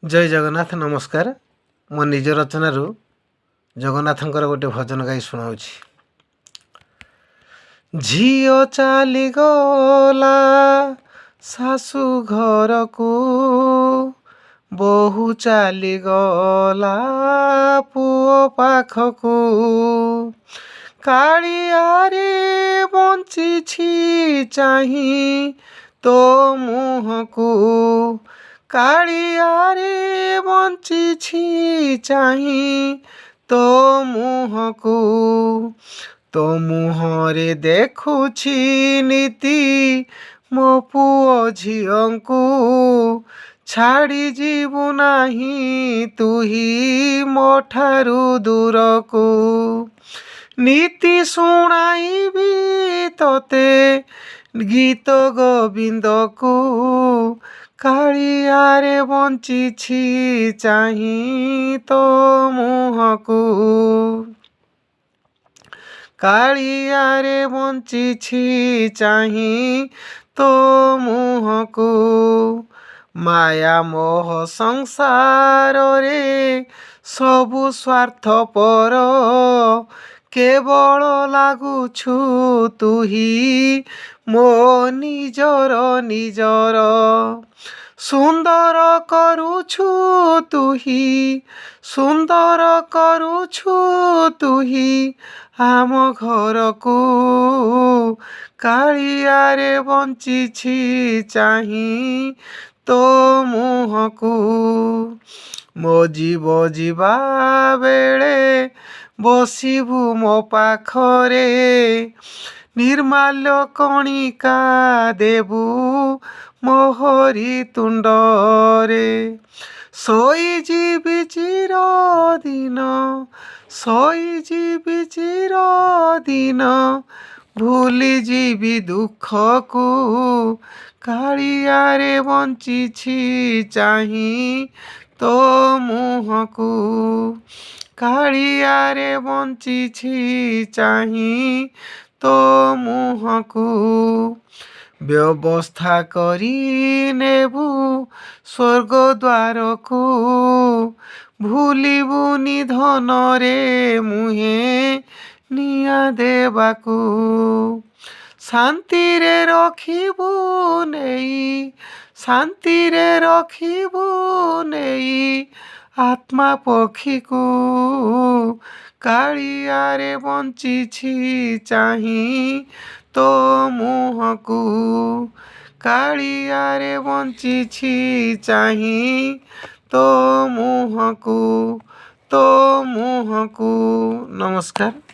ଜୟ ଜଗନ୍ନାଥ ନମସ୍କାର। ମୋ ନିଜ ରଚନାରୁ ଜଗନ୍ନାଥଙ୍କର ଗୋଟେ ଭଜନ ଗାଇ ଶୁଣାଉଛି। ଝିଅ ଚାଲିଗଲା ଶାଶୁ ଘରକୁ, ବୋହୂ ଚାଲିଗଲା ପୁଅ ପାଖକୁ। କାଳିଆରେ ବଞ୍ଚିଛି ଚାହିଁ ତୋ ମୁହଁକୁ, କାଳିଆରେ ବଞ୍ଚିଛି ଚାହିଁ ତୋ ମୁହଁକୁ। ତୋ ମୁହଁରେ ଦେଖୁଛି ନୀତି ମୋ ପୁଅ ଝିଅଙ୍କୁ, ଛାଡ଼ି ଯିବୁ ନାହିଁ ତୁହି ମୋ ଠାରୁ ଦୂରକୁ। ନୀତି ଶୁଣାଇବି ତୋତେ ଗୀତ ଗୋବିନ୍ଦକୁ, କାଳିଆରେ ବଞ୍ଚିଛି ଚାହିଁ ତୋ ମୁହଁକୁ, କାଳିଆରେ ବଞ୍ଚିଛି ଚାହିଁ ତୋ ମୁହଁକୁ। ମାୟା ମୋହ ସଂସାରରେ ସବୁ ସ୍ୱାର୍ଥପର, କେବଳ ଲାଗୁଛୁ ତୁହି ମୋ ନିଜର ନିଜର। ସୁନ୍ଦର କରୁଛୁ ତୁହି, ସୁନ୍ଦର କରୁଛୁ ତୁହି ଆମ ଘରକୁ, କାଳିଆରେ ବଞ୍ଚିଛି ଚାହିଁ ତୋ ମୁହଁକୁ। ମୋ ଜୀବ ଯିବା ବେଳେ ବସିବୁ ମୋ ପାଖରେ, ନିର୍ମାଲ୍ୟ କଣିକା ଦେବୁ ମୋ ହରି ତୁଣ୍ଡରେ। ଶୋଇଯିବି ଚିରଦିନ, ଶୋଇଯିବି ଚିରଦିନ, ଭୁଲିଯିବି ଦୁଃଖକୁ, କାଳିଆରେ ବଞ୍ଚିଛି ଚାହିଁ ତୋ ମୁହଁକୁ, କାଳିଆରେ ବଞ୍ଚିଛି ଚାହିଁ ତୋ ମୁହଁକୁ। ବ୍ୟବସ୍ଥା କରି ନେବୁ ସ୍ୱର୍ଗଦ୍ୱାରକୁ, ଭୁଲିବୁନି ଧନରେ ମୁହେଁ ନିଆଁ ଦେବାକୁ। ଶାନ୍ତିରେ ରଖିବୁ ନେଇ, ଶାନ୍ତିରେ ରଖିବୁ ନେଇ ଆତ୍ମା ପକ୍ଷୀକୁ, କାଳିଆରେ ବଞ୍ଚିଛି ଚାହିଁ ତୋ ମୁହଁକୁ, କାଳିଆରେ ବଞ୍ଚିଛି ଚାହିଁ ତୋ ମୁହଁକୁ, ତୋ ମୁହଁକୁ। ନମସ୍କାର।